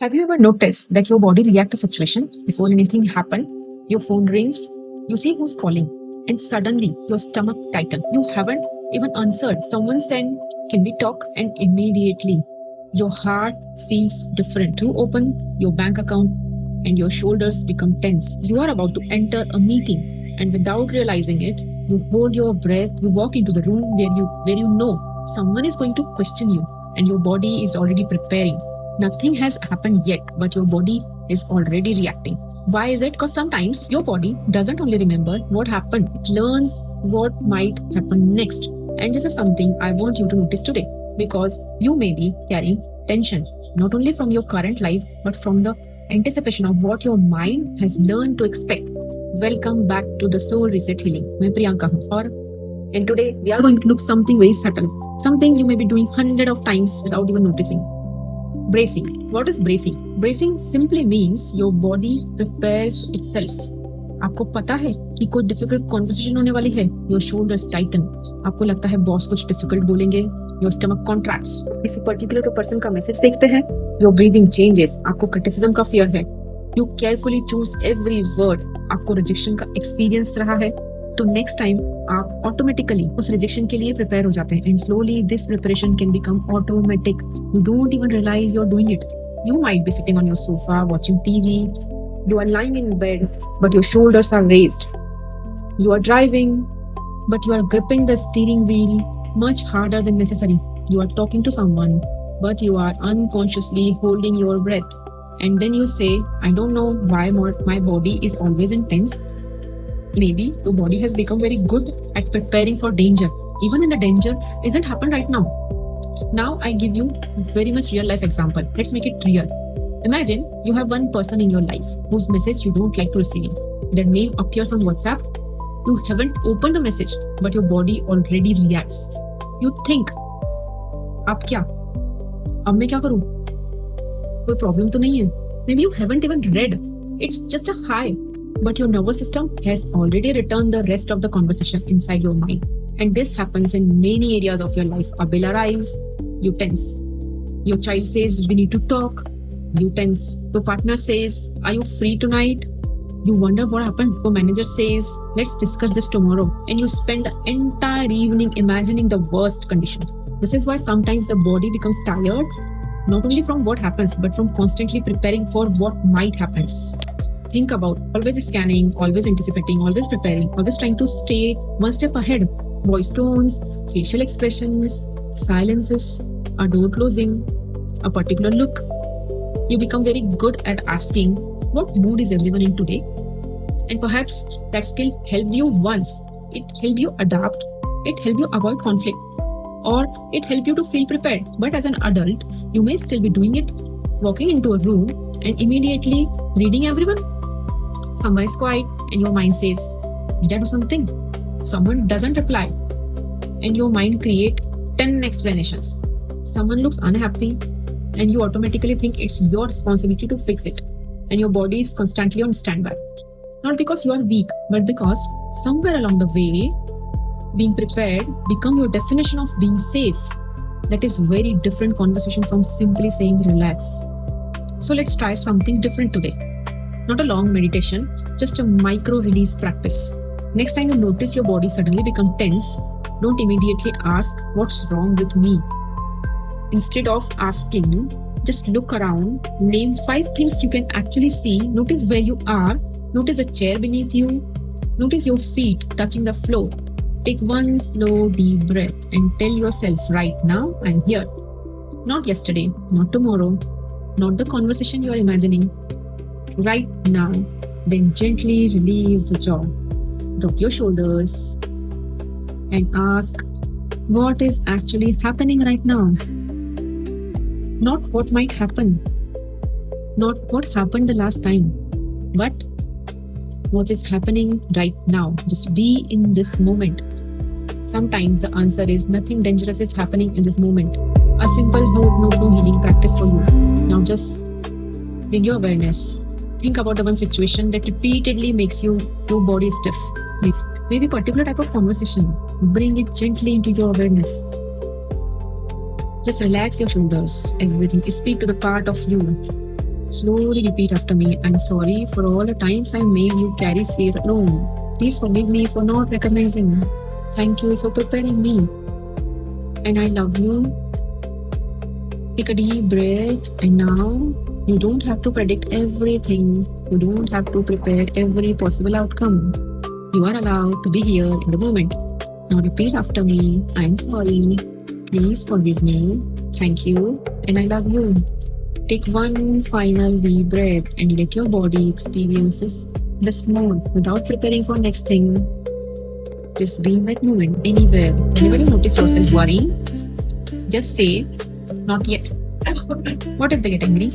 Have you ever noticed that your body reacts to situation before anything happen? Your phone rings, you see who's calling, and suddenly your stomach tightens. You haven't even answered. Someone said, "Can we talk?" And immediately your heart feels different. You open your bank account and your shoulders become tense. You are about to enter a meeting, and without realizing it, you hold your breath. You walk into the room where you know someone is going to question you, and your body is already preparing. Nothing has happened yet, but your body is already reacting. Why is it? Because sometimes your body doesn't only remember what happened, it learns what might happen next. And this is something I want you to notice today, because you may be carrying tension, not only from your current life, but from the anticipation of what your mind has learned to expect. Welcome back to the Soul Reset Healing. मैं प्रियंका हूँ और and today we are going to look something very subtle, something you may be doing hundred of times without even noticing. Bracing. What is bracing? Bracing simply means your body prepares itself. आपको पता है कि कोई difficult conversation होने वाली है. Your shoulders tighten. आपको लगता है बॉस कुछ डिफिकल्ट बोलेंगे. Your stomach contracts. किसी पर्टिकुलर पर्सन का मैसेज देखते हैं. Your breathing changes. आपको क्रिटिसिज्म का फियर है. You carefully choose every word. आपको रिजेक्शन का एक्सपीरियंस रहा है. तो नेक्स्ट टाइम आप ऑटोमेटिकली उस रिजेक्शन के लिए प्रिपेयर हो जाते हैं. And slowly this preparation can become automatic. You don't even realize you are doing it. You might be sitting on your sofa watching TV. You are lying in bed, but your shoulders are raised. You are driving, but you are gripping the steering wheel much harder than necessary. You are talking to someone, but you are unconsciously holding your breath. And then you say, I don't know why my body is always intense. Maybe your body has become very good at preparing for danger, even when the danger isn't happened right now. Now I give you a very much real life example. Let's make it real. Imagine you have one person in your life whose message you don't like to receive. Their name appears on WhatsApp. You haven't opened the message, but your body already reacts. You think, अब क्या? अब मैं क्या करूं? कोई problem तो नहीं है. Maybe you haven't even read. It's just a hi. But your nervous system has already returned the rest of the conversation inside your mind. And this happens in many areas of your life. A bill arrives, you tense. Your child says, we need to talk, you tense. Your partner says, are you free tonight? You wonder what happened. Your manager says, let's discuss this tomorrow. And you spend the entire evening imagining the worst condition. This is why sometimes the body becomes tired, not only from what happens, but from constantly preparing for what might happen. Think about always scanning, always anticipating, always preparing, always trying to stay one step ahead. Voice tones, facial expressions, silences, a door closing, a particular look. You become very good at asking, what mood is everyone in today? And perhaps that skill helped you once. It helped you adapt. It helped you avoid conflict. Or it helped you to feel prepared. But as an adult, you may still be doing it, walking into a room and immediately reading everyone. Someone is quiet and your mind says, did I do something? Someone doesn't reply and your mind creates 10 explanations. Someone looks unhappy and you automatically think it's your responsibility to fix it, and your body is constantly on standby. Not because you are weak, but because somewhere along the way, being prepared become your definition of being safe. That is very different conversation from simply saying relax. So let's try something different today. Not a long meditation, just a micro release practice. Next time you notice your body suddenly become tense, don't immediately ask, what's wrong with me? Instead of asking, just look around, name 5 things you can actually see, notice where you are, notice a chair beneath you, notice your feet touching the floor. Take one slow deep breath and tell yourself, right now, I'm here. Not yesterday, not tomorrow, not the conversation you are imagining. Right now, then gently release the jaw. Drop your shoulders and ask, what is actually happening right now? Not what might happen, not what happened the last time, but what is happening right now. Just be in this moment. Sometimes the answer is nothing dangerous is happening in this moment. A simple no healing practice for you. Now just bring your awareness. Think about the one situation that repeatedly makes your body stiff. Maybe particular type of conversation. Bring it gently into your awareness. Just relax your shoulders. Everything. Speak to the part of you Slowly repeat after me. I'm sorry for all the times I made you carry fear alone. Please forgive me for not recognizing. Thank you for preparing me. And I love you. Take a deep breath, and now you don't have to predict everything. You don't have to prepare every possible outcome. You are allowed to be here in the moment. Now repeat after me. I'm sorry. Please forgive me. Thank you. And I love you. Take one final deep breath and let your body experience this moment without preparing for next thing. Just be in that moment, anywhere. Whenever you notice yourself worrying, just say, not yet. What if they get angry?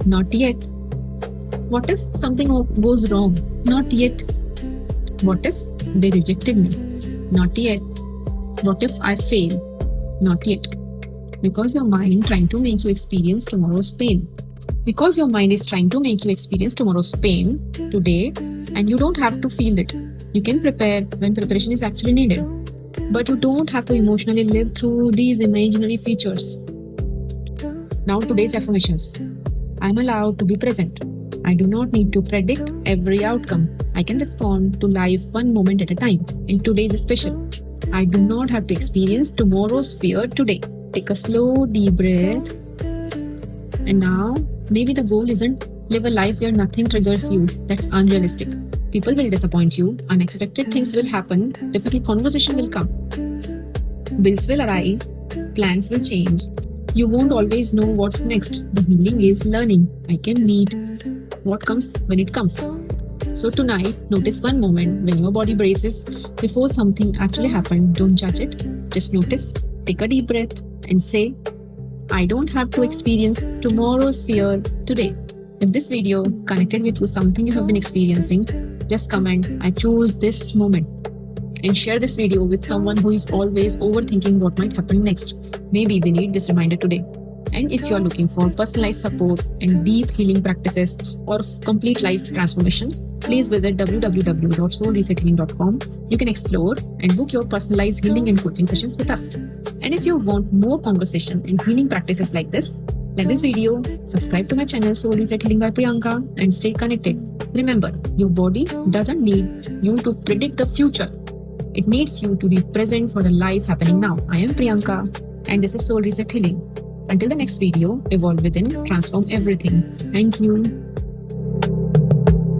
Not yet. What if something goes wrong? Not yet. What if they rejected me? Not yet. What if I fail? Not yet. Because your mind trying to make you experience tomorrow's pain. Because your mind is trying to make you experience tomorrow's pain today, and you don't have to feel it. You can prepare when preparation is actually needed. But you don't have to emotionally live through these imaginary features. Now today's affirmations. I am allowed to be present. I do not need to predict every outcome. I can respond to life one moment at a time. And today is special. I do not have to experience tomorrow's fear today. Take a slow, deep breath. And now, maybe the goal isn't live a life where nothing triggers you. That's unrealistic. People will disappoint you. Unexpected things will happen. Difficult conversation will come. Bills will arrive. Plans will change. You won't always know what's next. The healing is learning. I can meet what comes when it comes. So tonight, notice one moment when your body braces before something actually happened. Don't judge it. Just notice. Take a deep breath and say, I don't have to experience tomorrow's fear today. If this video connected with you something you have been experiencing, just comment, I choose this moment. And share this video with someone who is always overthinking what might happen next. Maybe they need this reminder today. And if you are looking for personalized support and deep healing practices or complete life transformation, please visit www.soulresethealing.com. You can explore and book your personalized healing and coaching sessions with us. And if you want more conversation and healing practices like this video, subscribe to my channel Soul Reset Healing by Priyanka and stay connected. Remember, your body doesn't need you to predict the future. It needs you to be present for the life happening now. I am Priyanka and this is Soul Reset Healing. Until the next video, evolve within, transform everything. Thank you.